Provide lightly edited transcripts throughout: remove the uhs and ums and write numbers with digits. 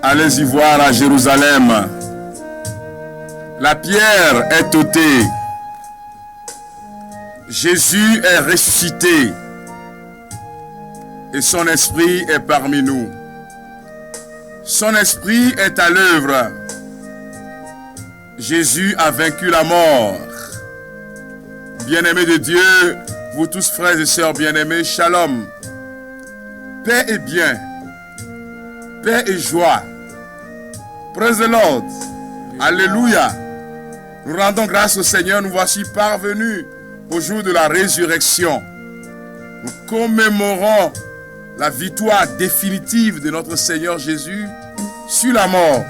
Allez-y voir à Jérusalem. La pierre est ôtée. Jésus est ressuscité. Et son esprit est parmi nous. Son esprit est à l'œuvre. Jésus a vaincu la mort. Bien-aimés de Dieu, vous tous frères et sœurs bien-aimés, shalom. Paix et bien. Paix et joie. Praise the Lord. Alléluia. Nous rendons grâce au Seigneur. Nous voici parvenus au jour de la résurrection. Nous commémorons la victoire définitive de notre Seigneur Jésus sur la mort,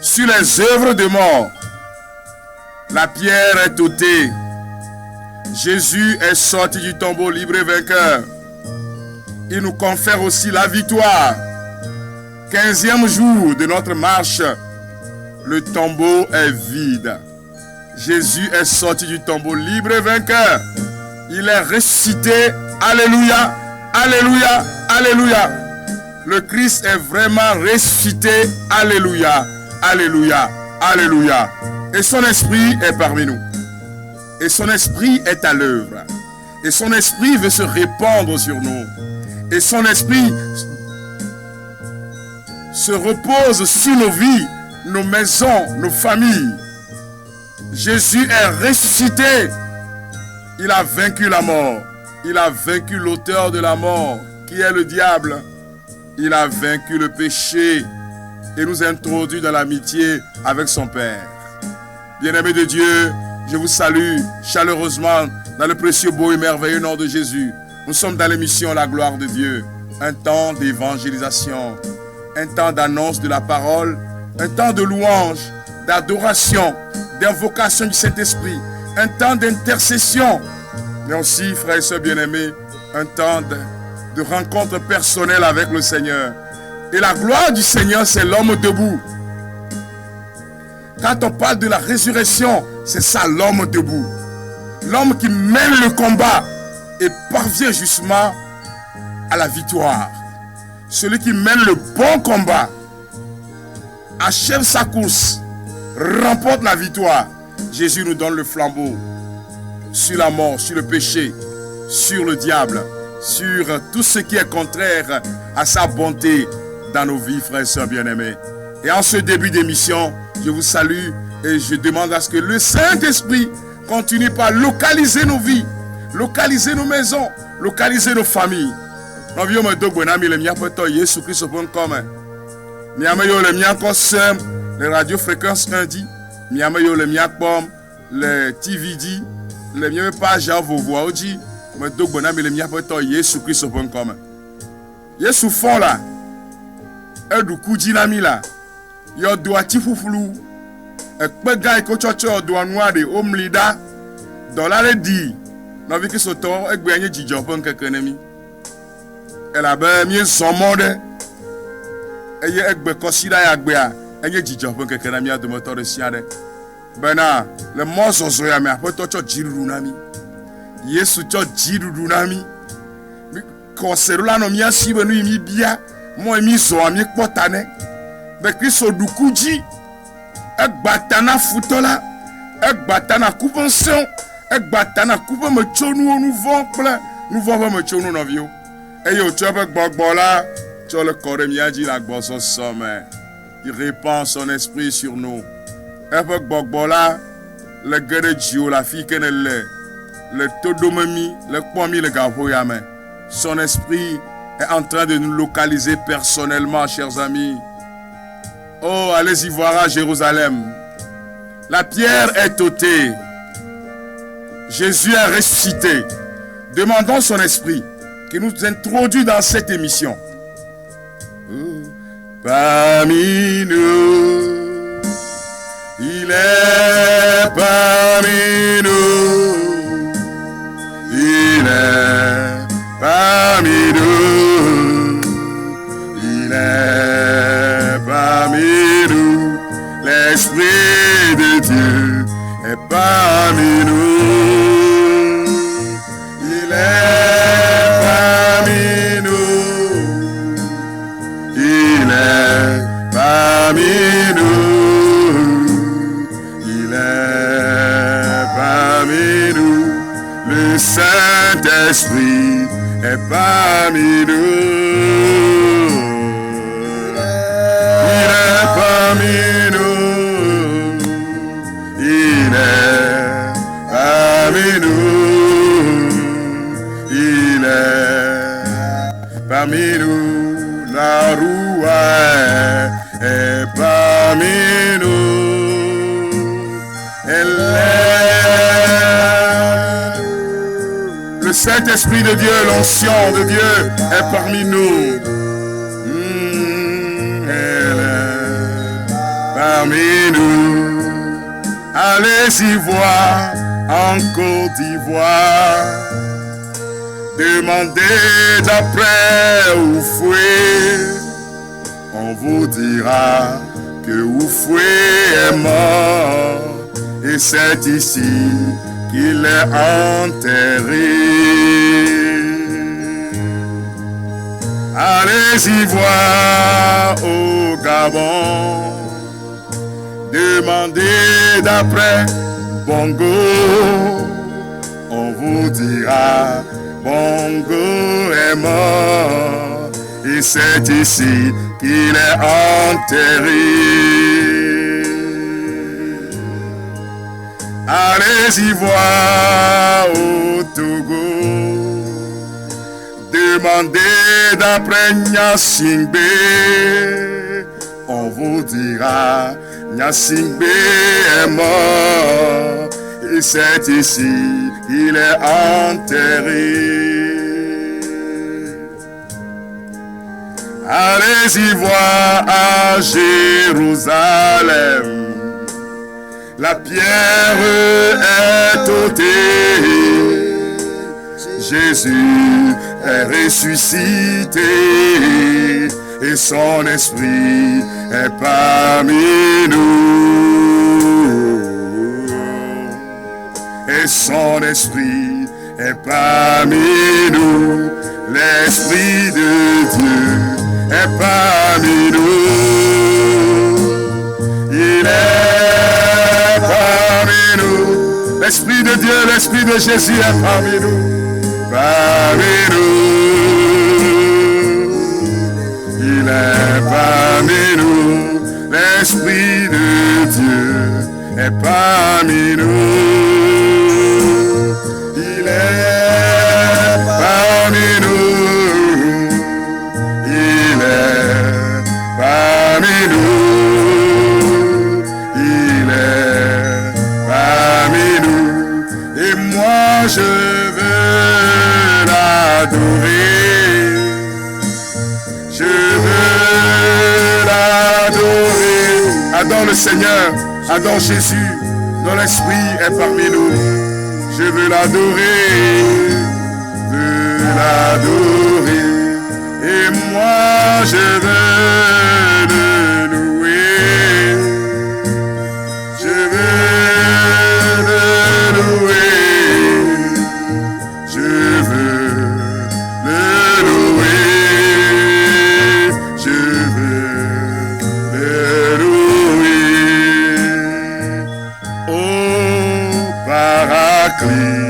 sur les œuvres de mort. La pierre est ôtée. Jésus est sorti du tombeau libre et vainqueur. Il nous confère aussi la victoire. 15e jour de notre marche, le tombeau est vide. Jésus est sorti du tombeau libre et vainqueur. Il est ressuscité. Alléluia, alléluia, alléluia. Le Christ est vraiment ressuscité. Alléluia, alléluia, alléluia. Et son esprit est parmi nous. Et son esprit est à l'œuvre. Et son esprit veut se répandre sur nous. Et son esprit se repose sur nos vies, nos maisons, nos familles. Jésus est ressuscité. Il a vaincu la mort. Il a vaincu l'auteur de la mort, qui est le diable. Il a vaincu le péché et nous introduit dans l'amitié avec son Père. Bien-aimés de Dieu, je vous salue chaleureusement dans le précieux, beau et merveilleux nom de Jésus. Nous sommes dans l'émission La gloire de Dieu. Un temps d'évangélisation, un temps d'annonce de la parole, un temps de louange, d'adoration, d'invocation du Saint-Esprit, un temps d'intercession, mais aussi, frères et sœurs bien-aimés, un temps de rencontre personnelle avec le Seigneur. Et la gloire du Seigneur, c'est l'homme debout. Quand on parle de la résurrection, c'est ça l'homme debout. L'homme qui mène le combat et parvient justement à la victoire. Celui qui mène le bon combat, achève sa course, remporte la victoire. Jésus nous donne le flambeau sur la mort, sur le péché, sur le diable, sur tout ce qui est contraire à sa bonté dans nos vies, frères et sœurs bien-aimés. Et en ce début d'émission, je vous salue et je demande à ce que le Saint-Esprit continue par localiser nos vies, localiser nos maisons, localiser nos familles. Nous avons les radiofréquences lundi, nous avons les TVD, les mêmes pages à vos voix aussi. Mais donc bonhomme le mien peut Jésus Christ au point commun. Jésus fond là. Et du coup dynami là. Yo doit tifouflou. Et pe gars ko chocho doit noir de homme leader. Dans la dit. Na vi ki soto e gbe anye jijo pon kekenemi. E la be mi son monde. E ye egbe kosida ya gbe a. Anye jijo pon kekenemi a de moteur de siade. Bena le mozo zo ya me apoto cho jiru nami. Yesu cho jiru nami. Konserula no mi asibe no mi bia. Mo mi zo ami potane. Be Kristo dukuji. Egbatana futola. Egbatana coupension. Egbatana coupe me chonu nous vont plein. Nous vont me chonu no vio. Et yo tu avec gbogbola. Tu le corps mi a dit la gboso sommet. Il répand son esprit sur nous. Avec gbogbola le gere Dieu la fille qu'elle le todomami, le kwami, le gahoyame. Son esprit est en train de nous localiser personnellement, chers amis. Oh, allez-y voir à Jérusalem. La pierre est ôtée. Jésus est ressuscité. Demandons son esprit qui nous introduit dans cette émission. Parmi nous, il est parmi nous. Il est parmi nous, il est parmi nous, l'Esprit de Dieu est parmi nous, il est parmi nous, il est est parmi nous. Il est parmi nous. Il est parmi nous. Il est parmi nous. La roue est parmi nous. Elle est. Le Saint-Esprit de Dieu, l'onction de Dieu est parmi nous. Elle est parmi nous. Allez-y voir en Côte d'Ivoire. Demandez d'après Oufoué. On vous dira que Oufoué est mort. Et c'est ici qu'il est enterré. Allez-y voir au Gabon. Demandez d'après Bongo. On vous dira Bongo est mort. Et c'est ici qu'il est enterré. Allez-y voir au Togo. Demandez d'après Nyasingbe. On vous dira Nyasingbe est mort. Et c'est ici qu'il est enterré. Allez-y voir à Jérusalem. La pierre est ôtée. Jésus est ressuscité. Et son esprit est parmi nous. Et son esprit est parmi nous. L'esprit de Dieu est parmi nous. Il est parmi nous. L'esprit de Dieu, l'esprit de Jésus est parmi nous. Parmi nous. Il est parmi nous. L'esprit de Dieu est parmi nous. Il est parmi nous. Il est parmi nous. Il est parmi nous. Et moi je veux l'adorer. Je veux l'adorer. Adore le Seigneur. Adore Jésus. Dont l'Esprit est parmi nous. Je veux l'adorer. Je veux l'adorer. Et moi je veux le louer. Je veux le louer. Je veux le louer. Je veux le louer. Oh Paraclet,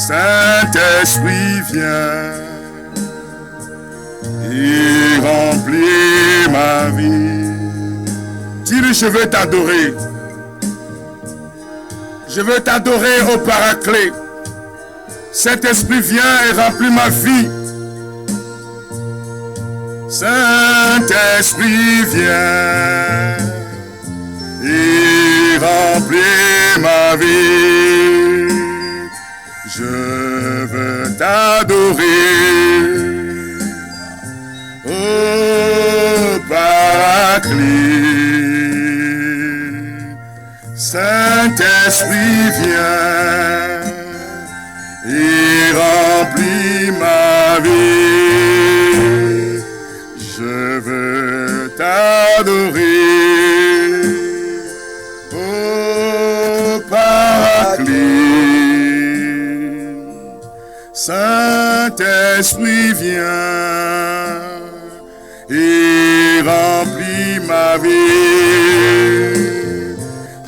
Saint-Esprit vient et remplit ma vie. Dis-lui, je veux t'adorer. Je veux t'adorer au Paraclet. Saint-Esprit vient et remplit ma vie. Saint-Esprit vient et remplit ma vie. Je veux t'adorer, oh Paraclet. Saint-Esprit vient et remplit ma vie. Je veux t'adorer, oh Paraclet. Saint-Esprit vient et remplit ma vie.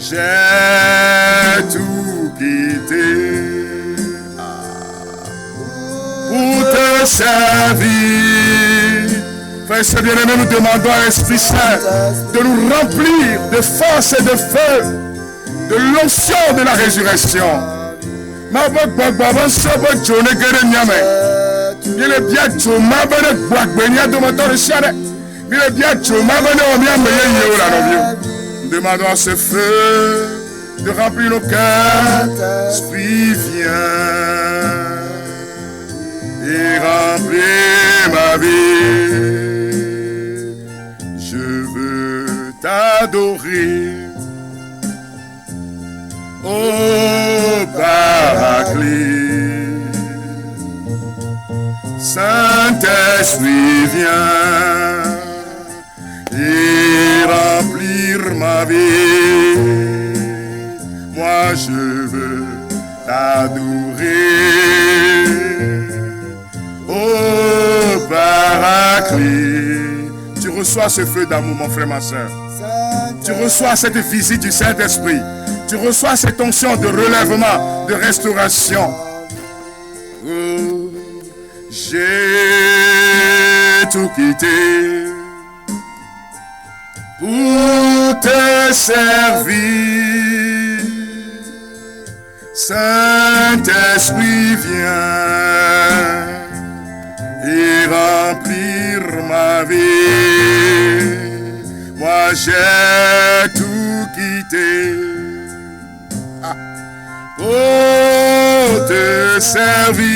J'ai tout quitté te servir. Frères et bien-aimés, nous demandons à l'Esprit Saint de nous remplir de force et de feu, de l'onction de la résurrection. Demandons à ce feu de remplir nos cœurs. Esprit, viens et remplis ma vie. Je veux t'adorer, ô Paraclet. Saint-Esprit, viens et remplir ma vie. Moi je veux t'adorer, ô Paraclet. Tu reçois ce feu d'amour, mon frère, ma soeur. Tu reçois cette visite du Saint-Esprit. Tu reçois cette onction de relèvement, de restauration. Oh, j'ai tout quitté pour te servir. Saint-Esprit, viens et remplir ma vie. Moi j'ai tout quitté pour te servir.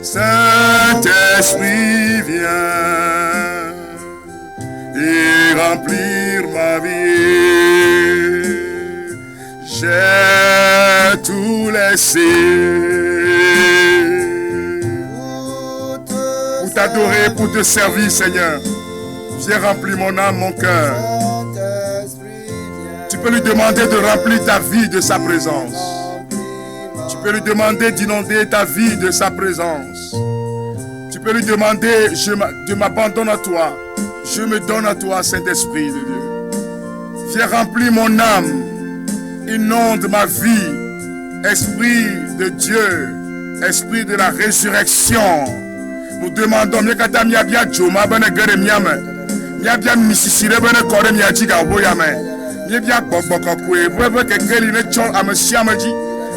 Saint-Esprit, viens et remplir ma vie. J'ai tout laissé pour t'adorer, pour te servir, Seigneur. Viens remplir mon âme, mon cœur. Tu peux lui demander de remplir ta vie de sa présence. Tu peux lui demander d'inonder ta vie de sa présence. Tu peux lui demander, je m'abandonne à toi. Je me donne à toi, Saint-Esprit de Dieu. Viens remplir mon âme. Inonde ma vie. Esprit de Dieu. Esprit de la résurrection. Nous demandons, mieux qu'à mia bien Joma, ben gare miame. Mia bien misisire ben kore mia jiga boyame. Mia bien bokbokokwe. Breve que keli ne chon amesiamaji.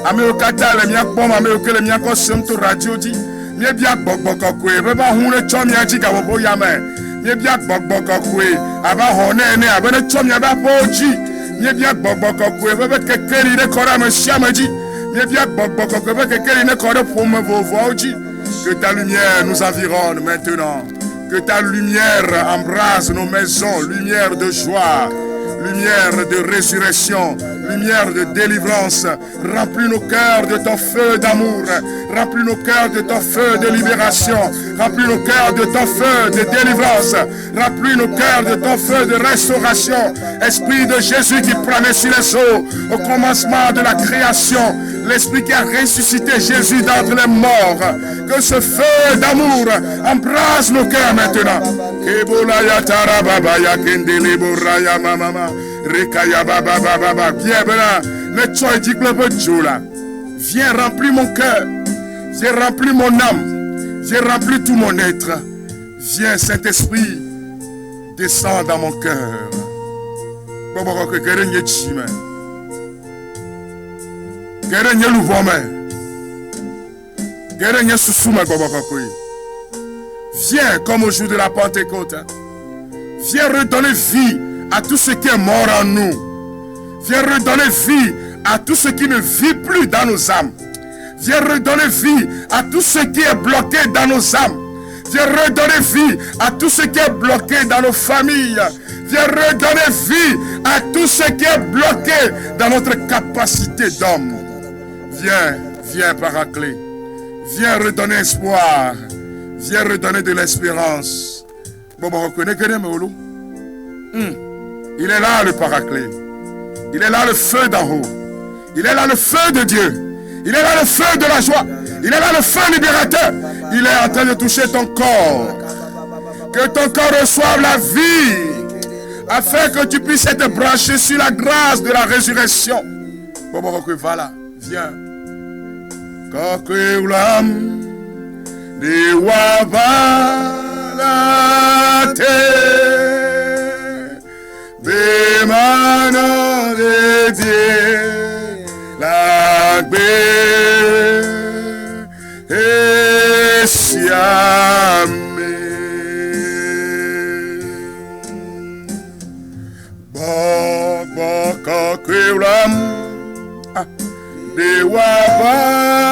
Ame okata le mia pom ame okele mia ko semto radio di. Mia bien bokbokokwe. Breve hune chon mia jiga boyame. Mia bien bokbokokwe. Aba hone ne abene chon mia ba poji. Mia bien bokbokokwe. Breve que keli ne kore amesiamaji. Mia bien bokbokokwe. Breve que keli ne kore pom vovoji. Que ta lumière nous environne maintenant. Que ta lumière embrase nos maisons. Lumière de joie. Lumière de résurrection. Lumière de délivrance. Remplis nos cœurs de ton feu d'amour. Remplis nos cœurs de ton feu de libération. Remplis nos cœurs de ton feu de délivrance. Remplis nos cœurs de ton feu de restauration. Esprit de Jésus qui planait sur les eaux au commencement de la création. L'Esprit qui a ressuscité Jésus d'entre les morts. Que ce feu d'amour embrase nos cœurs maintenant. Viens remplir mon cœur. Viens remplir mon âme. Viens remplir tout mon être. Viens, Saint-Esprit, descends dans mon cœur. Viens comme au jour de la Pentecôte. Viens redonner vie à tout ce qui est mort en nous. Viens redonner vie à tout ce qui ne vit plus dans nos âmes. Viens redonner vie à tout ce qui est bloqué dans nos âmes. Viens redonner vie à tout ce qui est bloqué dans nos familles. Viens redonner vie à tout ce qui est bloqué dans notre capacité d'homme. Viens, viens Paraclet. Viens redonner espoir. Viens redonner de l'espérance. Bon, on reconnaît que il est là le Paraclet. Il est là le feu d'en haut. Il est là le feu de Dieu. Il est là le feu de la joie. Il est là le feu libérateur. Il est en train de toucher ton corps. Que ton corps reçoive la vie. Afin que tu puisses être branché sur la grâce de la résurrection. Bon, voilà. Viens. Kakweulam de wabalate Bemano de Dieu la gbe Esiame Kakweulam de wabalate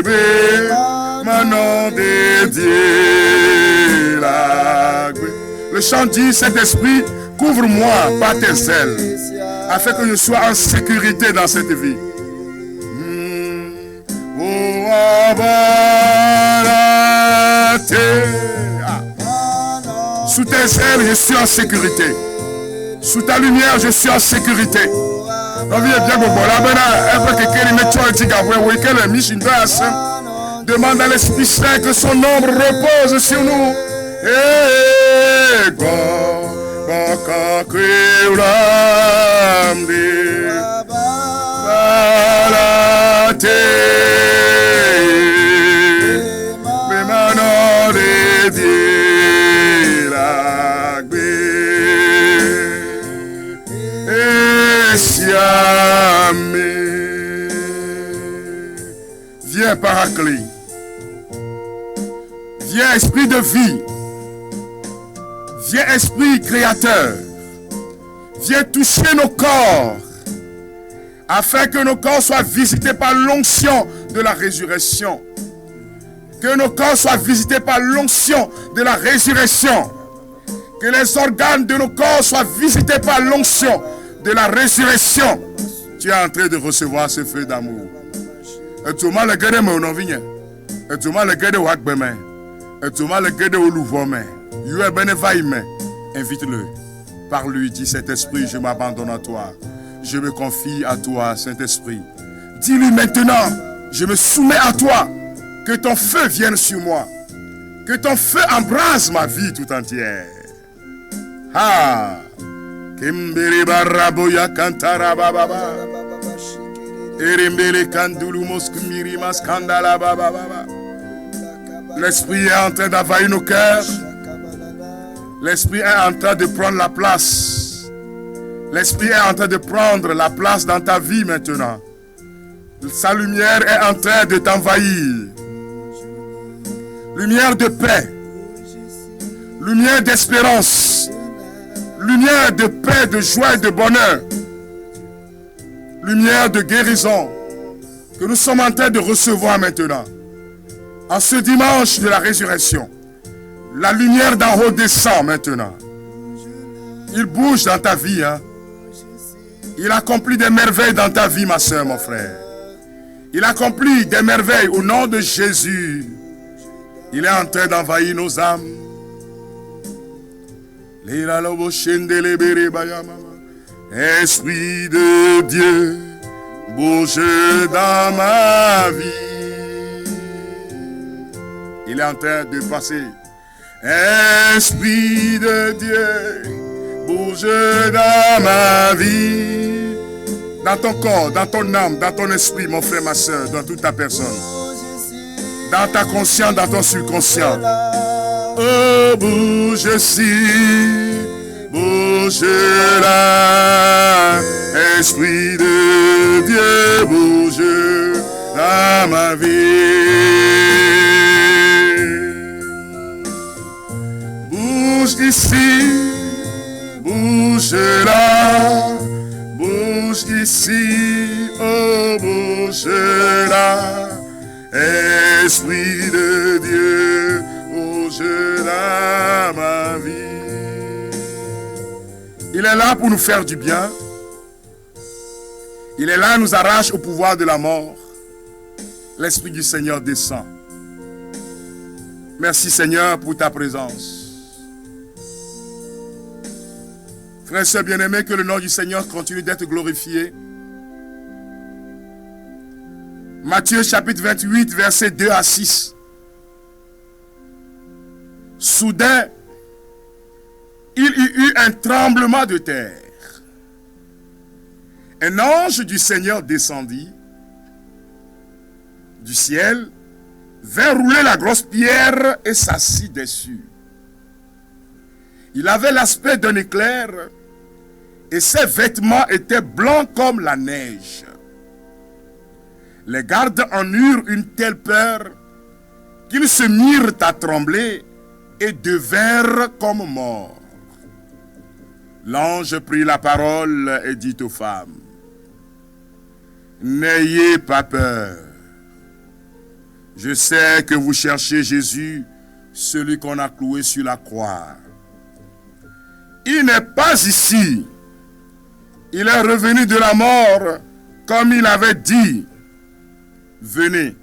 Bemano de Dieu la gbe. Le chant dit, Saint-Esprit, couvre-moi par tes ailes, afin que je sois en sécurité dans cette vie. Sous tes ailes, je suis en sécurité. Sous ta lumière, je suis en sécurité. Demande à l'Esprit Saint que son ombre repose sur nous. Viens Paraclet, viens Esprit de vie, viens Esprit créateur, viens toucher nos corps, afin que nos corps soient visités par l'onction de la résurrection. Que nos corps soient visités par l'onction de la résurrection. Que les organes de nos corps soient visités par l'onction de la résurrection. Tu es en train de recevoir ce feu d'amour. Et tu m'as le gars de mon envie. Et tu m'as le gars de Wakbeme. Et tu m'as le gars de Oluvome. You es bénévaïme. Invite-le. Par lui, dit Saint-Esprit, je m'abandonne à toi. Je me confie à toi, Saint-Esprit. Dis-lui maintenant, je me soumets à toi. Que ton feu vienne sur moi. Que ton feu embrase ma vie tout entière. Ah! Kimbiri baraboya kantara baba. Erimbele kandulu moskumiri maskandala baba. L'esprit est en train d'envahir nos cœurs. L'esprit est en train de prendre la place. L'esprit est en train de prendre la place dans ta vie maintenant. Sa lumière est en train de t'envahir. Lumière de paix. Lumière d'espérance. Lumière de paix, de joie et de bonheur. Lumière de guérison que nous sommes en train de recevoir maintenant. En ce dimanche de la résurrection, la lumière d'en haut descend maintenant. Il bouge dans ta vie. Hein? Il accomplit des merveilles dans ta vie, ma soeur, mon frère. Il accomplit des merveilles au nom de Jésus. Il est en train d'envahir nos âmes. Esprit de Dieu, bouge dans ma vie. Il est en train de passer. Esprit de Dieu, bouge dans ma vie. Dans ton corps, dans ton âme, dans ton esprit, mon frère, ma soeur, dans toute ta personne. Dans ta conscience, dans ton subconscient. Oh, bouge ici, bouge là. Esprit de Dieu, bouge dans ma vie. Bouge ici, bouge là. Bouge ici, oh, bouge là. Esprit de Dieu, bouge dans ma vie. Il est là pour nous faire du bien. Il est là, nous arrache au pouvoir de la mort. L'Esprit du Seigneur descend. Merci Seigneur pour ta présence. Frères et sœurs bien-aimés, que le nom du Seigneur continue d'être glorifié. Matthieu chapitre 28, versets 2 à 6. Soudain, il y eut un tremblement de terre. Un ange du Seigneur descendit du ciel, vint rouler la grosse pierre et s'assit dessus. Il avait l'aspect d'un éclair et ses vêtements étaient blancs comme la neige. Les gardes en eurent une telle peur qu'ils se mirent à trembler et devinrent comme morts. L'ange prit la parole et dit aux femmes: n'ayez pas peur. Je sais que vous cherchez Jésus, celui qu'on a cloué sur la croix. Il n'est pas ici. Il est revenu de la mort, comme il avait dit. Venez,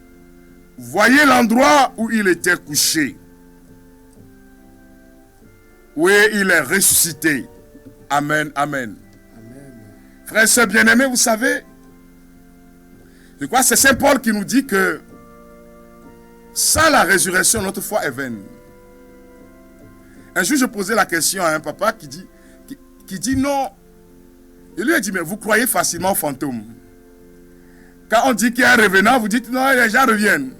voyez l'endroit où il était couché. Oui, il est ressuscité. Amen, amen. Frères et sœurs bien-aimés, vous savez, je crois que c'est Saint Paul qui nous dit que sans la résurrection, notre foi est vaine. Un jour, je posais la question à un papa qui dit non. Il lui a dit, mais vous croyez facilement aux fantômes. Quand on dit qu'il y a un revenant, vous dites non, les gens reviennent.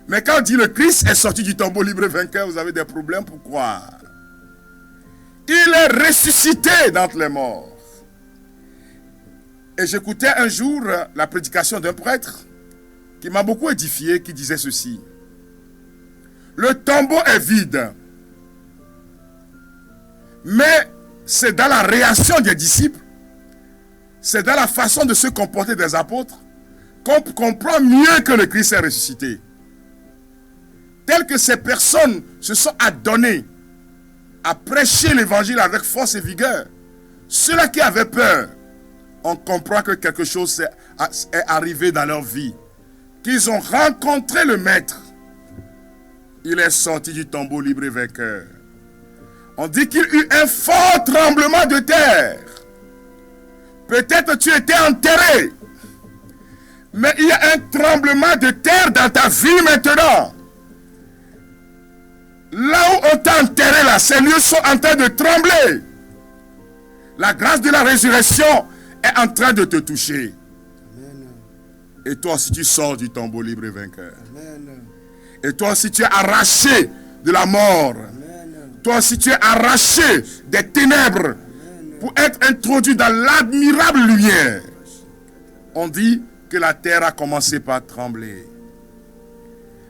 Mais quand on dit le Christ est sorti du tombeau libre vainqueur, vous avez des problèmes pour croire. Il est ressuscité d'entre les morts. Et j'écoutais un jour la prédication d'un prêtre qui m'a beaucoup édifié, qui disait ceci: le tombeau est vide, mais c'est dans la réaction des disciples, c'est dans la façon de se comporter des apôtres qu'on comprend mieux que le Christ est ressuscité. Tel que ces personnes se sont adonnées à prêcher l'évangile avec force et vigueur, ceux-là qui avaient peur, on comprend que quelque chose est arrivé dans leur vie, qu'ils ont rencontré le Maître. Il est sorti du tombeau libre et vainqueur. On dit qu'il y eut un fort tremblement de terre. Peut-être tu étais enterré, mais il y a un tremblement de terre dans ta vie maintenant. Là où on t'a enterré, là, ces lieux sont en train de trembler. La grâce de la résurrection est en train de te toucher. Amen. Et toi aussi tu sors du tombeau libre et vainqueur. Amen. Et toi aussi tu es arraché de la mort. Amen. Toi aussi tu es arraché des ténèbres. Amen. Pour être introduit dans l'admirable lumière. On dit que la terre a commencé par trembler.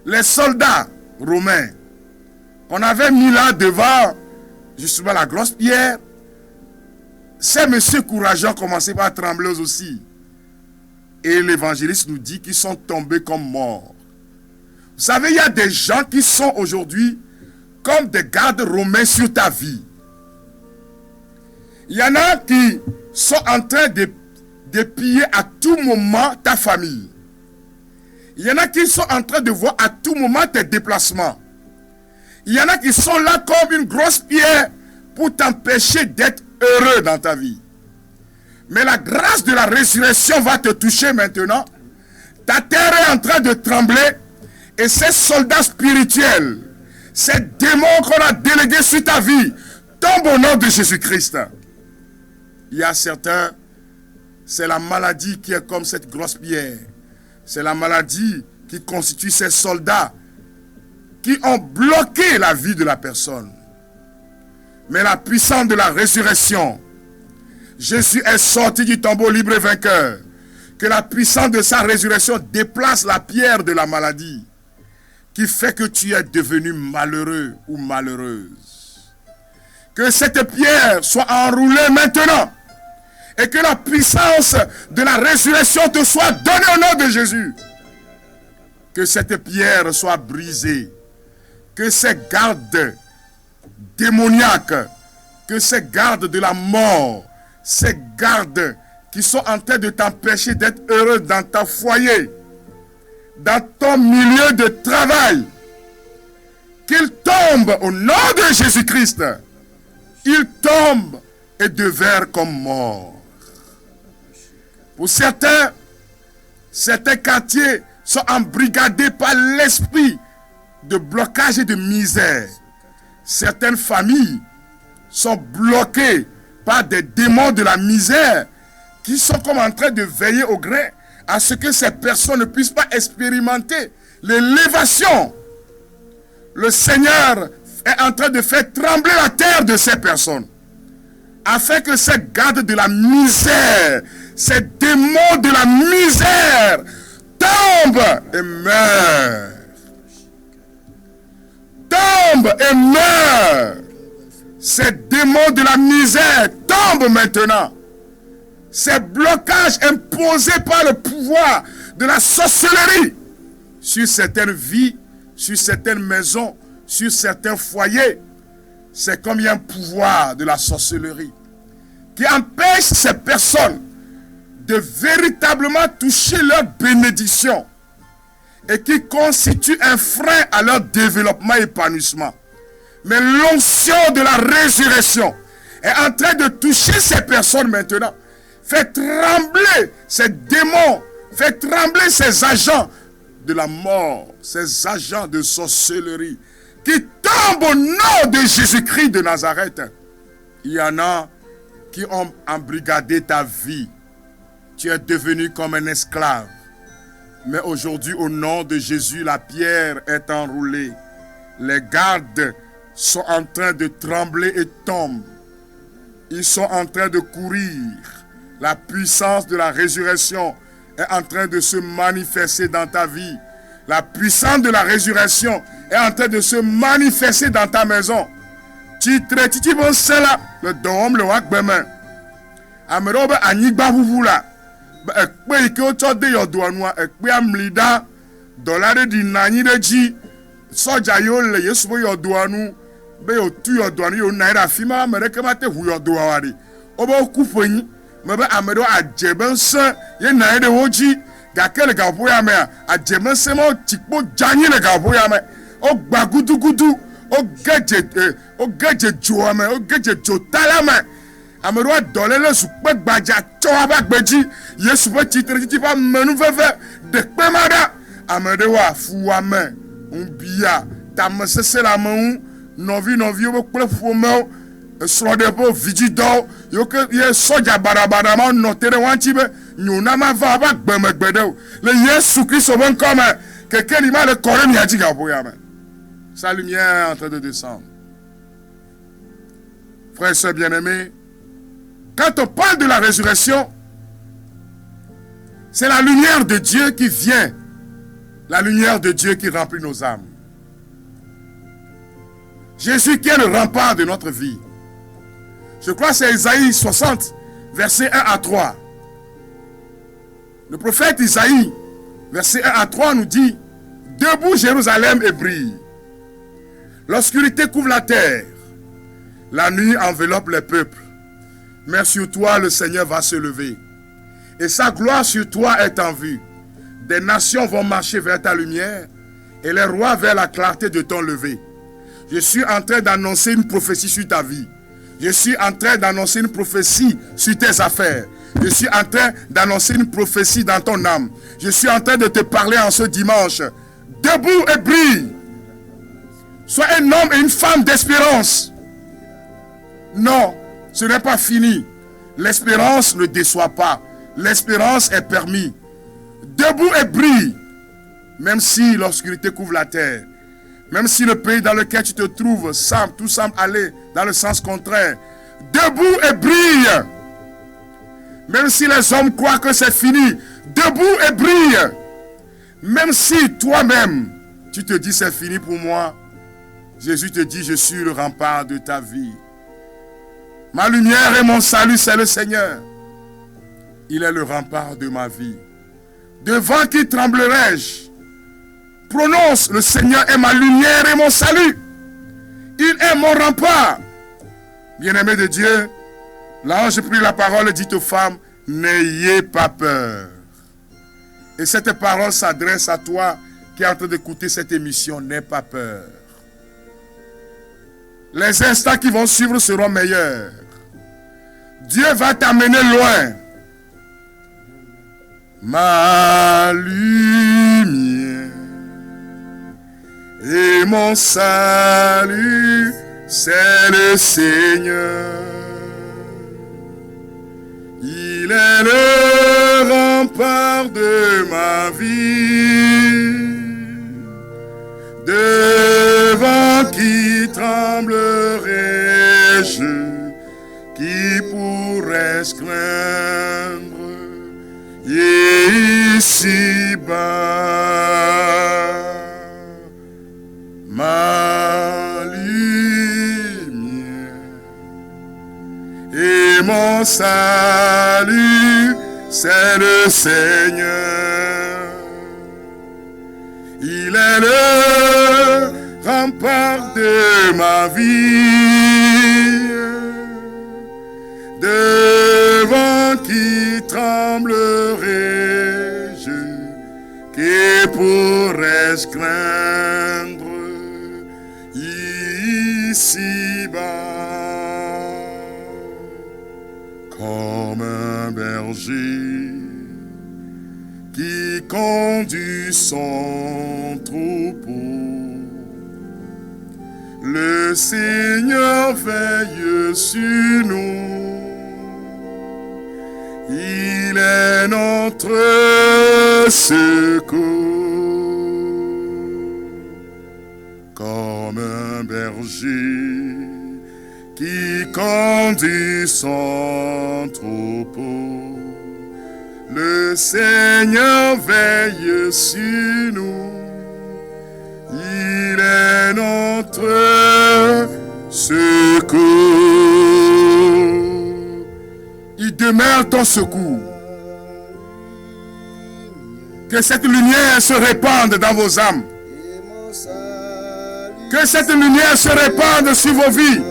Les soldats romains, on avait mis là devant justement la grosse pierre. Ces messieurs courageux ont commencé par trembler aussi. Et l'évangéliste nous dit qu'ils sont tombés comme morts. Vous savez, il y a des gens qui sont aujourd'hui comme des gardes romains sur ta vie. Il y en a qui sont en train de piller à tout moment ta famille. Il y en a qui sont en train de voir à tout moment tes déplacements. Il y en a qui sont là comme une grosse pierre pour t'empêcher d'être heureux dans ta vie. Mais la grâce de la résurrection va te toucher maintenant. Ta terre est en train de trembler. Et ces soldats spirituels, ces démons qu'on a délégués sur ta vie, tombent au nom de Jésus-Christ. Il y a certains, c'est la maladie qui est comme cette grosse pierre. C'est la maladie qui constitue ces soldats qui ont bloqué la vie de la personne. Mais la puissance de la résurrection, Jésus est sorti du tombeau libre et vainqueur. Que la puissance de sa résurrection déplace la pierre de la maladie qui fait que tu es devenu malheureux ou malheureuse. Que cette pierre soit enroulée maintenant et que la puissance de la résurrection te soit donnée au nom de Jésus. Que cette pierre soit brisée. Que ces gardes démoniaques, que ces gardes de la mort, ces gardes qui sont en train de t'empêcher d'être heureux dans ton foyer, dans ton milieu de travail, qu'ils tombent au nom de Jésus-Christ. Ils tombent et deviennent comme morts. Pour certains quartiers sont embrigadés par l'esprit de blocage et de misère. Certaines familles sont bloquées par des démons de la misère qui sont comme en train de veiller au grain à ce que ces personnes ne puissent pas expérimenter l'élévation. Le Seigneur est en train de faire trembler la terre de ces personnes, afin que ces gardes de la misère, ces démons de la misère tombent et meurent. Tombent et meurent. Ces démons de la misère tombent maintenant. Ces blocages imposés par le pouvoir de la sorcellerie sur certaines vies, sur certaines maisons, sur certains foyers, c'est comme il y a un pouvoir de la sorcellerie qui empêche ces personnes de véritablement toucher leur bénédiction et qui constitue un frein à leur développement et épanouissement. Mais l'onction de la résurrection est en train de toucher ces personnes maintenant, fait trembler ces démons, fait trembler ces agents de la mort, ces agents de sorcellerie qui tombent au nom de Jésus-Christ de Nazareth. Il y en a qui ont embrigadé ta vie. Tu es devenu comme un esclave. Mais aujourd'hui, au nom de Jésus, la pierre est enroulée. Les gardes sont en train de trembler et tombent. Ils sont en train de courir. La puissance de la résurrection est en train de se manifester dans ta vie. La puissance de la résurrection est en train de se manifester dans ta maison. Titre titi bon sela le dom le wakbeme. Amerobe anigba vuvula. Ekpe ike ocho de yodoanwa ekpe amlida dollar di nani de ji soja yo le yesubo yodoanu be yo tu yodoanu yo naira fima mereke mate hu yodoawari. Obo kufonyi mebe amedo ajebense ye naira de hoji gakele gapo ya me ajebense mo tikpo janyi le gapo ya me o gba gudugudu o geje joame o geje jotalame amedo dole le supe gbaja chowa ba gbeji yesu pe titre titi pa menu veve de pemada amedo wa fuame unbia tamesese la mu novi o kple fomeo srode po vigido yo ke ye soja barabara ma notere wanchi be nyuna ma va ba gbemegbedo le Yesu Christ bon comme quelqu'un il m'a le corps mi aji ga boya me sa lumière est en train de descendre. Frères et sœurs bien-aimés, quand on parle de la résurrection, c'est la lumière de Dieu qui vient, la lumière de Dieu qui remplit nos âmes. Jésus qui est le rempart de notre vie. Je crois que c'est Isaïe 60, versets 1 à 3. Le prophète Isaïe, versets 1 à 3, nous dit: debout Jérusalem et brille. L'obscurité couvre la terre. La nuit enveloppe les peuples. Mais sur toi, le Seigneur va se lever. Et sa gloire sur toi est en vue. Des nations vont marcher vers ta lumière et les rois vers la clarté de ton lever. Je suis en train d'annoncer une prophétie sur ta vie. Je suis en train d'annoncer une prophétie sur tes affaires. Je suis en train d'annoncer une prophétie dans ton âme. Je suis en train de te parler en ce dimanche. Debout et brille. Sois un homme et une femme d'espérance. Non, ce n'est pas fini. L'espérance ne déçoit pas. L'espérance est permise. Debout et brille. Même si l'obscurité couvre la terre. Même si le pays dans lequel tu te trouves tout semble aller dans le sens contraire. Debout et brille. Même si les hommes croient que c'est fini. Debout et brille. Même si toi-même, tu te dis c'est fini pour moi. Jésus te dit, je suis le rempart de ta vie. Ma lumière et mon salut, c'est le Seigneur. Il est le rempart de ma vie. Devant qui tremblerai-je? Prononce, le Seigneur est ma lumière et mon salut. Il est mon rempart. Bien-aimé de Dieu, l'ange prit la parole et dit aux femmes, n'ayez pas peur. Et cette parole s'adresse à toi qui es en train d'écouter cette émission. N'aie pas peur. Les instants qui vont suivre seront meilleurs. Dieu va t'amener loin. Ma lumière et mon salut, c'est le Seigneur. Il Il est le rempart de ma vie, devant qui tremblerai-je, qui pourrait se craindre ici-bas. Ma lumière et mon salut, c'est le Seigneur. Il est le rempart de ma vie, devant qui tremblerai-je, qui pourrais se craindre ici-bas. Comme un berger qui conduit son troupeau, le Seigneur veille sur nous. Il est notre secours. Comme un berger qui conduit son troupeau, le Seigneur veille sur nous. Il est notre secours. Il demeure ton secours. Que cette lumière se répande dans vos âmes. Que cette lumière se répande sur vos vies.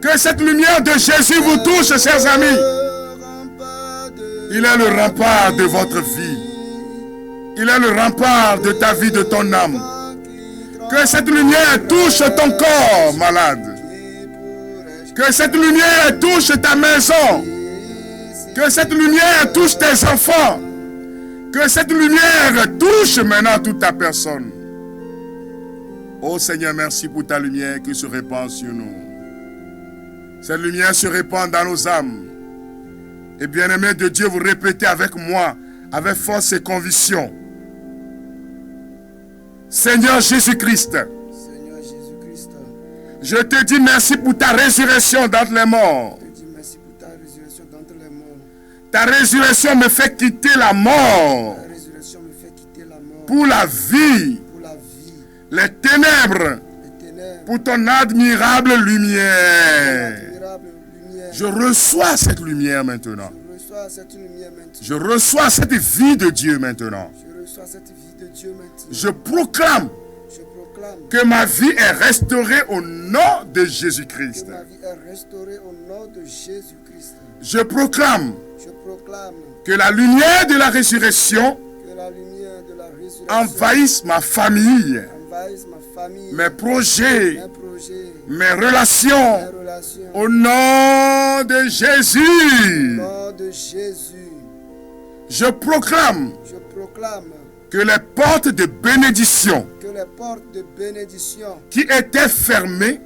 Que cette lumière de Jésus vous touche, chers amis. Il est le rempart de votre vie. Il est le rempart de ta vie, de ton âme. Que cette lumière touche ton corps malade. Que cette lumière touche ta maison. Que cette lumière touche tes enfants. Que cette lumière touche maintenant toute ta personne. Oh Seigneur, merci pour ta lumière qui se répand sur nous. Cette lumière se répand dans nos âmes. Et bien-aimés de Dieu, vous répétez avec moi, avec force et conviction. Seigneur Jésus-Christ, je te dis merci pour ta résurrection d'entre les morts. Ta résurrection me fait quitter la mort pour la vie, les ténèbres, pour ton admirable lumière. Je reçois cette lumière maintenant. Je reçois cette vie de Dieu maintenant. Je proclame que ma vie est restaurée au nom de Jésus-Christ. Je proclame que la lumière de la résurrection envahisse ma famille, mes projets, mes relations, au nom de Jésus. Je proclame que les portes de bénédiction qui étaient fermées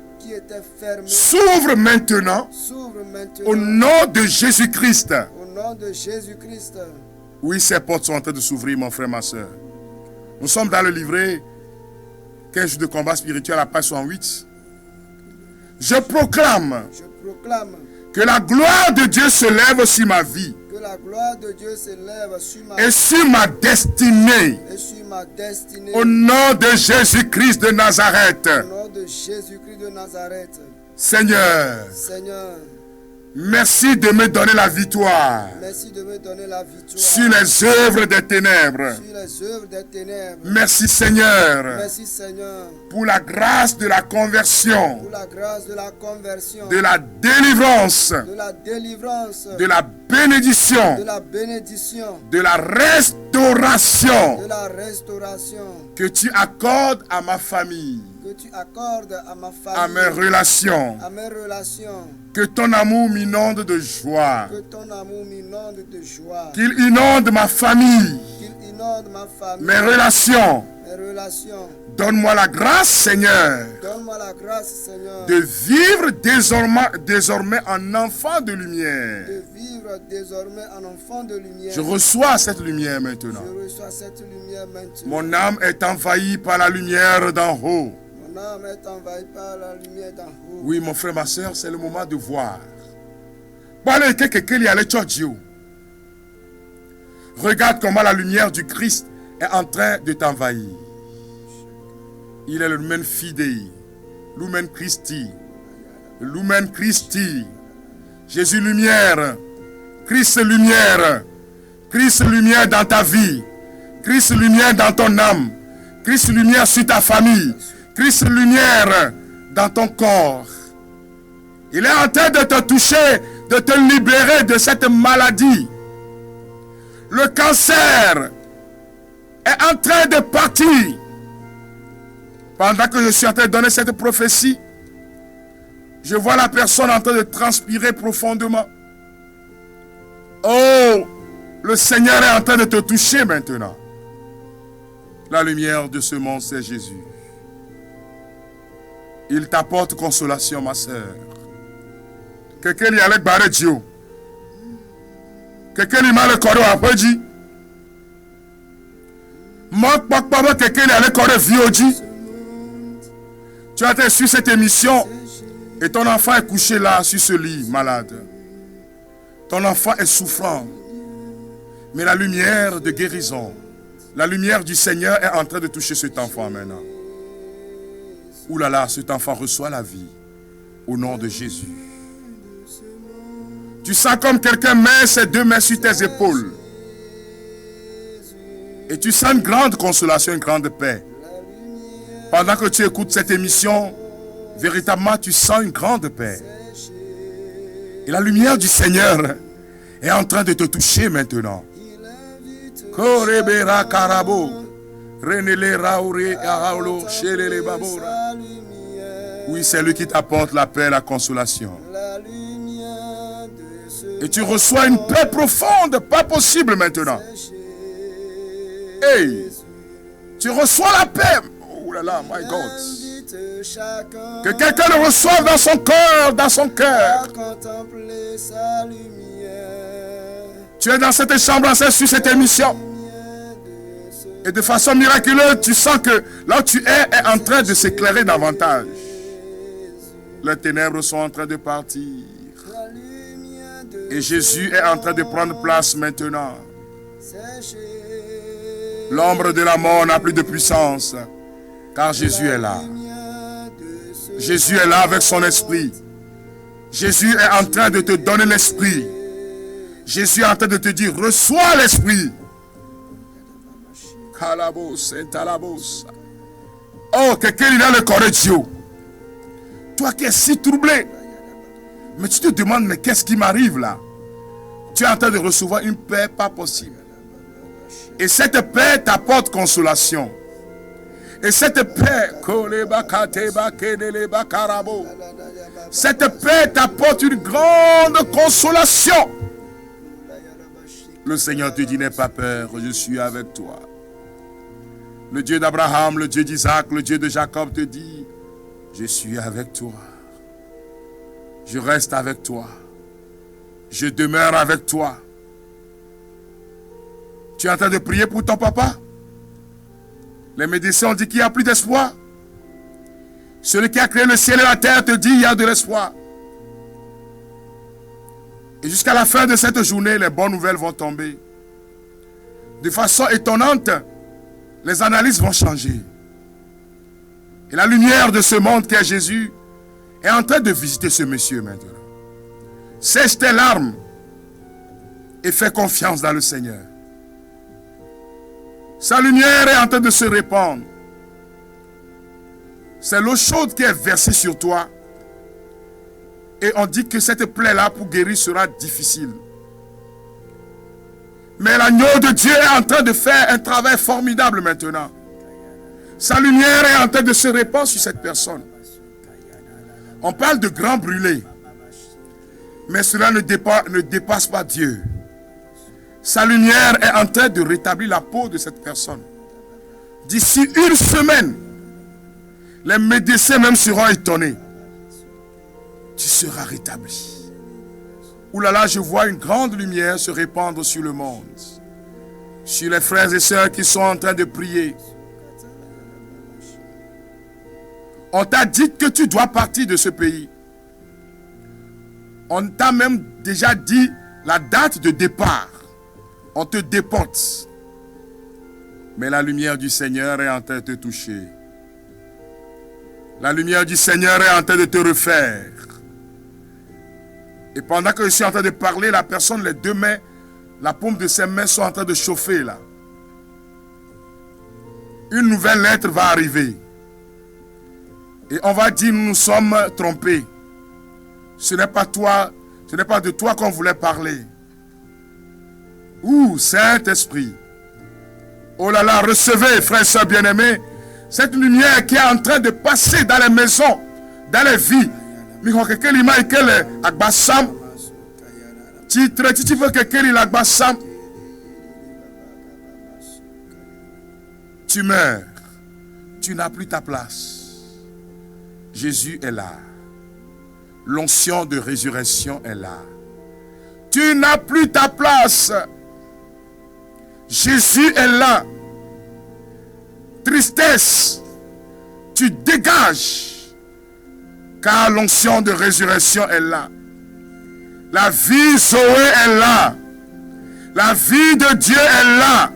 s'ouvrent maintenant au nom de Jésus-Christ. Oui, ces portes sont en train de s'ouvrir, mon frère, ma soeur. Nous sommes dans le livret 15 jours de combat spirituel à page 108. Je proclame que la gloire de Dieu se lève sur ma vie et sur ma destinée. Au nom de Jésus-Christ de Nazareth. Seigneur, merci de me donner la victoire sur les œuvres des ténèbres. Merci Seigneur pour la grâce de la conversion, de la délivrance, de la bénédiction, de la restauration que tu accordes à ma famille, à mes relations. Que ton amour m'inonde de joie. Qu'il inonde ma famille, mes relations, mes relations. Donne-moi la grâce, Seigneur, Donne-moi la grâce, Seigneur, de vivre désormais en enfant de lumière. de vivre désormais en enfant de lumière. Je reçois cette lumière maintenant. Je reçois cette lumière maintenant. Mon âme est envahie par la lumière d'en haut. Mon âme est envahie par la lumière d'en haut. Oui, mon frère, ma soeur, c'est le moment de voir. Regarde comment la lumière du Christ est en train de t'envahir. Il est le Lumen Fidei, Lumen Christi, Lumen Christi. Jésus lumière, Christ lumière, Christ lumière dans ta vie, Christ lumière dans ton âme, Christ lumière sur ta famille, Christ lumière dans ton corps. Il est en train de te toucher, de te libérer de cette maladie. Le cancer est en train de partir. Pendant que je suis en train de donner cette prophétie, je vois la personne en train de transpirer profondément. Oh, le Seigneur est en train de te toucher maintenant. La lumière de ce monde, c'est Jésus. Il t'apporte consolation, ma soeur. Quelqu'un y allait barrer Dieu. Quelqu'un y m'a le corps après dit. Moi, papa, quelqu'un y allait corps vieux dit. Tu as été sur cette émission et ton enfant est couché là, sur ce lit, malade. Ton enfant est souffrant. Mais la lumière de guérison, la lumière du Seigneur est en train de toucher cet enfant maintenant. Ouh là là, cet enfant reçoit la vie au nom de Jésus. Tu sens comme quelqu'un met ses deux mains sur tes épaules. Et tu sens une grande consolation, une grande paix. Pendant que tu écoutes cette émission, véritablement tu sens une grande paix. Et la lumière du Seigneur est en train de te toucher maintenant. Korebera karabo, renele raure araulo, shelele babora. Oui, c'est lui qui t'apporte la paix, la consolation. Et tu reçois une paix profonde, pas possible maintenant. Hey, tu reçois la paix. Oh là là, my God. Que quelqu'un le reçoive dans son corps, dans son cœur. Tu es dans cette chambre, sur cette émission. Et de façon miraculeuse, tu sens que là où tu es en train de s'éclairer davantage. Les ténèbres sont en train de partir. Et Jésus est en train de prendre place maintenant. L'ombre de la mort n'a plus de puissance, car Jésus est là. Jésus est là avec son esprit. Jésus est en train de te donner l'esprit. Jésus est en train de te dire, reçois l'esprit. Oh, quelqu'un il a le corps de Dieu. Toi qui es si troublé. Mais tu te demandes, mais qu'est-ce qui m'arrive là? Tu es en train de recevoir une paix pas possible. Et cette paix t'apporte consolation. Et cette paix, cette paix t'apporte une grande consolation. Le Seigneur te dit, n'aie pas peur, je suis avec toi. Le Dieu d'Abraham, le Dieu d'Isaac, le Dieu de Jacob te dit, je suis avec toi. Je reste avec toi. Je demeure avec toi. Tu es en train de prier pour ton papa? Les médecins ont dit qu'il n'y a plus d'espoir. Celui qui a créé le ciel et la terre te dit qu'il y a de l'espoir. Et jusqu'à la fin de cette journée, les bonnes nouvelles vont tomber. De façon étonnante, les analyses vont changer. Et la lumière de ce monde qui est Jésus est en train de visiter ce monsieur maintenant. Sèche tes larmes et fais confiance dans le Seigneur. Sa lumière est en train de se répandre. C'est l'eau chaude qui est versée sur toi. Et on dit que cette plaie-là pour guérir sera difficile. Mais l'agneau de Dieu est en train de faire un travail formidable maintenant. Sa lumière est en train de se répandre sur cette personne. On parle de grand brûlé. Mais cela ne dépasse pas Dieu. Sa lumière est en train de rétablir la peau de cette personne. D'ici une semaine, les médecins même seront étonnés. Tu seras rétabli. Ouh là là, je vois une grande lumière se répandre sur le monde. Sur les frères et sœurs qui sont en train de prier. On t'a dit que tu dois partir de ce pays. On t'a même déjà dit la date de départ. On te déporte. Mais la lumière du Seigneur est en train de te toucher. La lumière du Seigneur est en train de te refaire. Et pendant que je suis en train de parler, la personne, les deux mains, la paume de ses mains sont en train de chauffer là. Une nouvelle lettre va arriver. Et on va dire, nous nous sommes trompés. Ce n'est pas toi, ce n'est pas de toi qu'on voulait parler. Ouh, Saint-Esprit. Oh là là, recevez, frères et sœurs bien-aimés, cette lumière qui est en train de passer dans les maisons, dans les vies. Tu meurs. Tu n'as plus ta place. Jésus est là. L'onction de résurrection est là. Tu n'as plus ta place. Jésus est là. Tristesse, tu dégages. Car l'onction de résurrection est là. La vie Zoé est là. La vie de Dieu est là.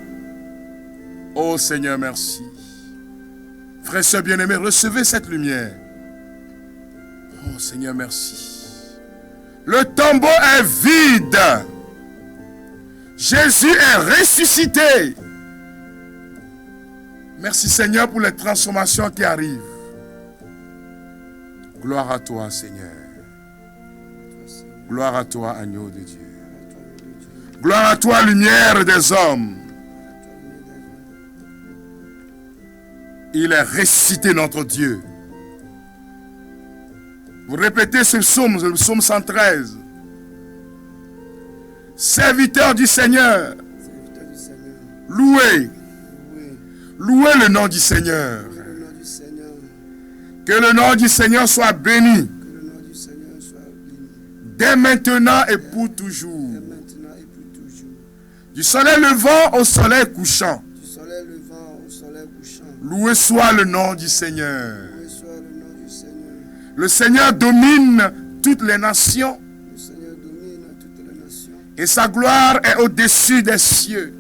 Oh Seigneur, merci. Frères et sœurs bien-aimés, recevez cette lumière. Oh Seigneur, merci. Le tombeau est vide. Jésus est ressuscité. Merci Seigneur pour les transformations qui arrivent. Gloire à toi Seigneur. Gloire à toi agneau de Dieu. Gloire à toi lumière des hommes. Il est ressuscité notre Dieu. Vous répétez ce psaume, le psaume 113. Serviteur du Seigneur. Louez. Louez le nom du Seigneur. Que le nom du Seigneur soit béni. Dès maintenant et pour toujours. Du soleil levant au soleil couchant. Loué soit le nom du Seigneur. Le Seigneur domine toutes les nations. Et sa gloire est au-dessus des cieux.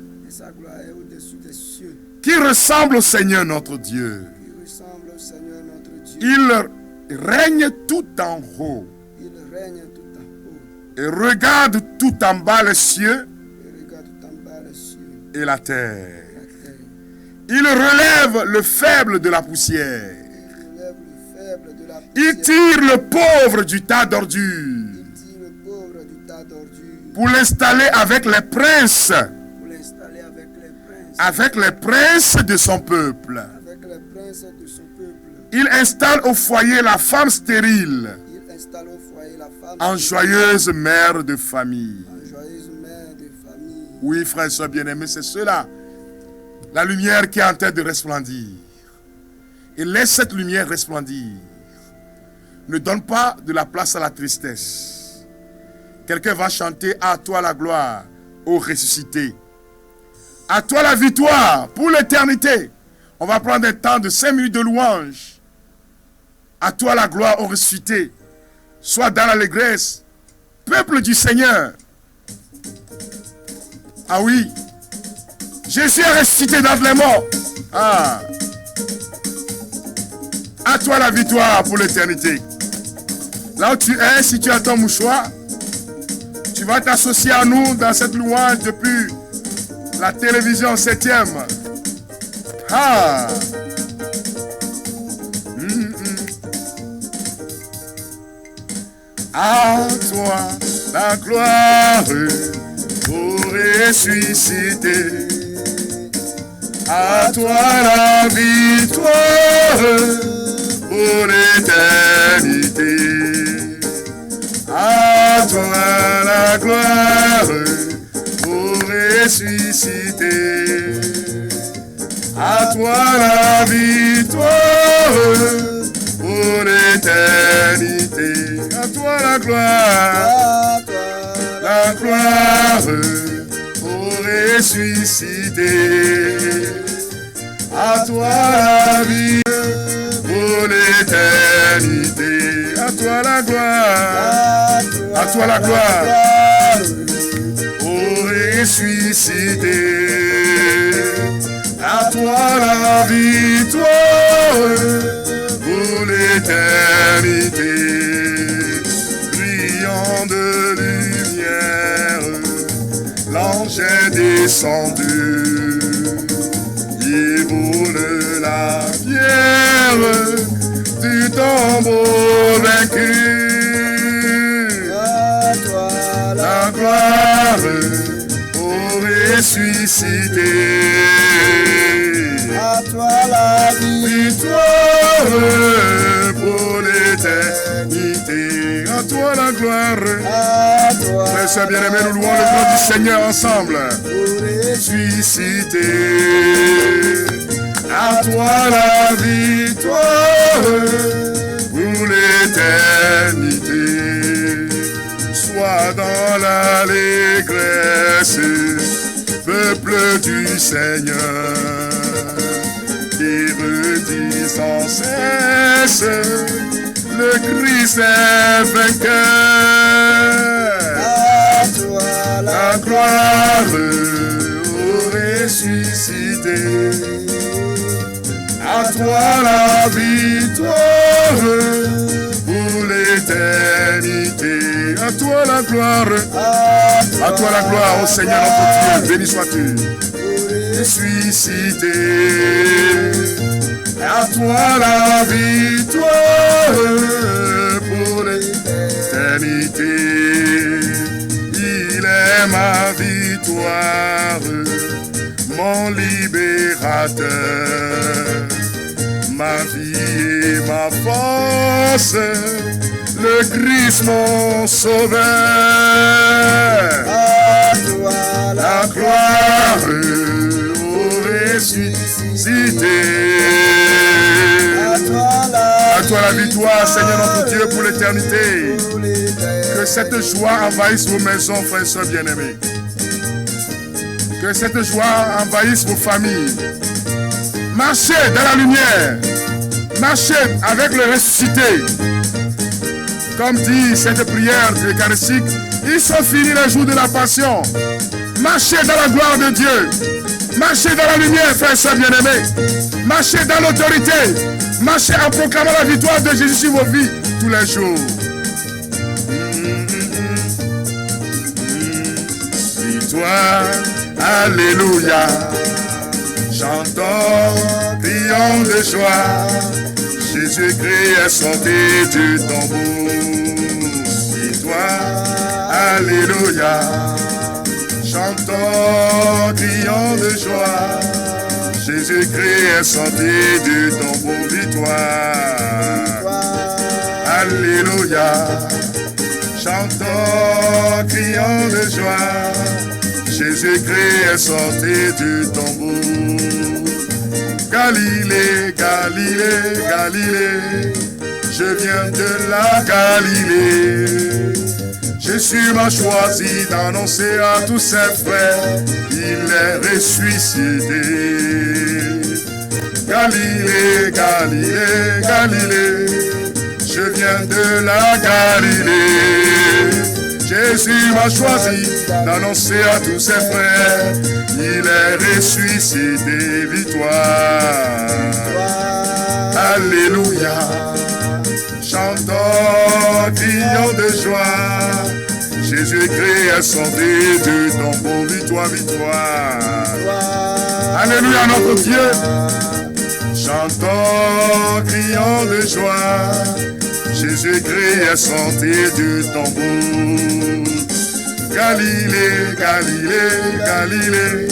Qui ressemble au Seigneur notre Dieu. Il règne tout en haut. Et regarde tout en bas les cieux et la terre. Il relève le faible de la poussière. Il tire le pauvre du tas d'ordures pour l'installer avec les princes. Avec les princes de son peuple. Il installe au foyer la femme stérile. En joyeuse mère de famille. Oui, frères et sœurs bien-aimés, c'est cela. La lumière qui est en train de resplendir. Et laisse cette lumière resplendir. Ne donne pas de la place à la tristesse. Quelqu'un va chanter à toi la gloire, ô ressuscité. À toi la victoire pour l'éternité. On va prendre un temps de 5 minutes de louange. À toi la gloire, ô ressuscité. Sois dans l'allégresse. Peuple du Seigneur. Ah oui. Jésus est ressuscité d'entre les morts. Ah. À toi la victoire pour l'éternité. Là où tu es, si tu as ton mouchoir, tu vas t'associer à nous dans cette louange depuis la télévision 7e. Ah. À toi la gloire pour ressusciter. À toi la victoire pour l'éternité. À toi la gloire pour ressusciter. À toi la victoire pour l'éternité. À toi la gloire, la gloire pour ressusciter. À toi la vie pour l'éternité. À toi la gloire, à toi la gloire pour ressusciter. À toi la victoire pour l'éternité. Brillant de lumière, l'ange est descendu. Il roule la pierre du tombeau vaincu. La gloire pour ressusciter. À toi la victoire pour l'éternité. À toi la gloire. Frères et sœurs bien-aimés, nous louons le nom du Seigneur ensemble. Ressusciter. À toi la victoire pour l'éternité. Sois dans l'allégresse, peuple du Seigneur, qui redit sans cesse, le Christ est vainqueur. La gloire au ressuscité. À toi la victoire pour l'éternité. À toi la gloire. À toi la gloire, ô Seigneur notre Dieu. Béni sois-tu. Ressuscité. À toi la victoire pour l'éternité. Il est ma victoire, mon libérateur, ma vie et ma force, le Christ mon sauveur. La gloire au ressuscité. À toi la victoire, Seigneur notre Dieu, pour l'éternité. Que cette joie envahisse vos maisons, frères et sœurs bien-aimés. Que cette joie envahisse vos familles. Marchez dans la lumière. Marchez avec le ressuscité. Comme dit cette prière eucharistique, ils sont finis les jours de la passion. Marchez dans la gloire de Dieu. Marchez dans la lumière, frères et sœurs bien-aimés. Marchez dans l'autorité. Marchez en proclamant la victoire de Jésus sur vos vies tous les jours. Victoire, alléluia. Chantons, crions de joie. Jésus-Christ est sorti du tombeau. Victoire, alléluia. Chantons, crions de joie. Jésus-Christ est sorti du tombeau. Victoire, alléluia. Chantons, crions de joie. Jésus-Christ est sorti du tombeau. Galilée, Galilée, Galilée, je viens de la Galilée. Jésus m'a choisi d'annoncer à tous ses frères, il est ressuscité. Galilée, Galilée, Galilée, je viens de la Galilée. Jésus m'a choisi d'annoncer à tous ses frères, il est ressuscité. Victoire, alléluia. Chantons, crions de joie. Jésus-Christ est sorti du tombeau. Victoire, victoire. Alléluia notre Dieu. Chantons, crions de joie. Jésus-Christ est sorti du tombeau. Galilée, Galilée, Galilée,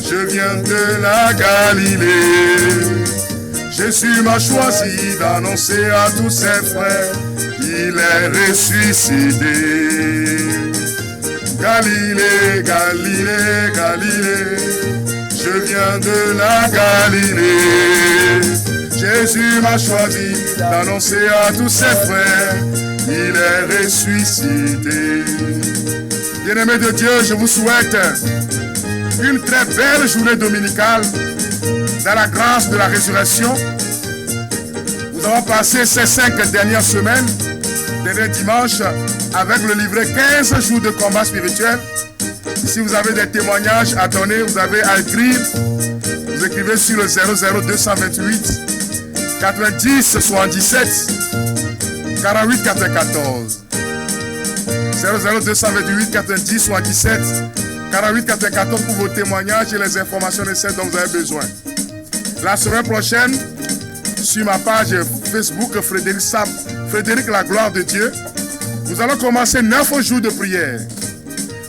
je viens de la Galilée. Jésus m'a choisi d'annoncer à tous ses frères, il est ressuscité. Galilée, Galilée, Galilée, je je viens de la Galilée. Jésus m'a choisi d'annoncer à tous ses frères, il est ressuscité. Bien-aimés de Dieu, je vous souhaite une très belle journée dominicale dans la grâce de la résurrection. Nous avons passé ces 5 dernières semaines, dernier dimanche, avec le livret 15 jours de combat spirituel. Si vous avez des témoignages à donner, vous avez à écrire. Vous écrivez sur le 00228 90 77 48 94. 00228 90 77 48 94 pour vos témoignages et les informations nécessaires dont vous avez besoin. La semaine prochaine, sur ma page Facebook Frédéric Sam, Frédéric la gloire de Dieu, nous allons commencer 9 jours de prière.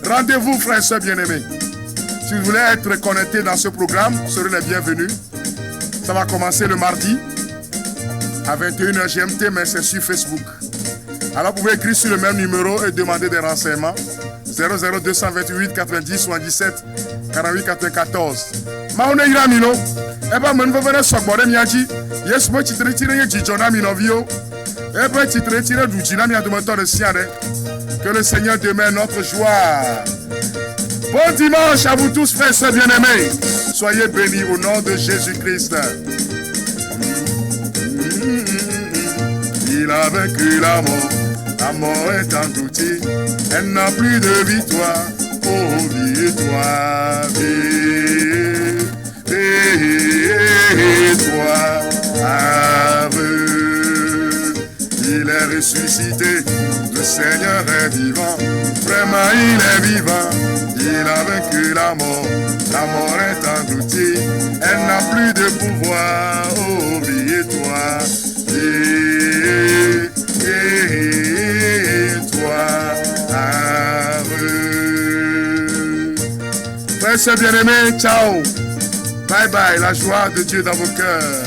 Rendez-vous, frères et sœurs bien-aimés. Si vous voulez être connecté dans ce programme, vous serez les bienvenus. Ça va commencer le mardi à 21h GMT, mais c'est sur Facebook. Alors vous pouvez écrire sur le même numéro et demander des renseignements. 00228 90 77 48 94. Maone Iramino, eba menvo vene sogbore miaji, yes mo chitre tire ye jijona minovio. Eba chitre tire dujina mi adomoto de siane. Que le Seigneur demeure notre joie. Bon dimanche à vous tous, frères et sœurs bien-aimés. Soyez bénis au nom de Jésus-Christ. Il a vaincu la mort. La mort est engloutie. Elle n'a plus de victoire. Oh, victoire. Victoire. Il est ressuscité. Le Seigneur est vivant. Vraiment, il est vivant. Il a vaincu la mort. La mort est engloutie. Elle n'a plus de pouvoir. Oh, victoire. Frères et sœurs bien-aimés, ciao. Bye bye, la joie de Dieu dans vos cœurs.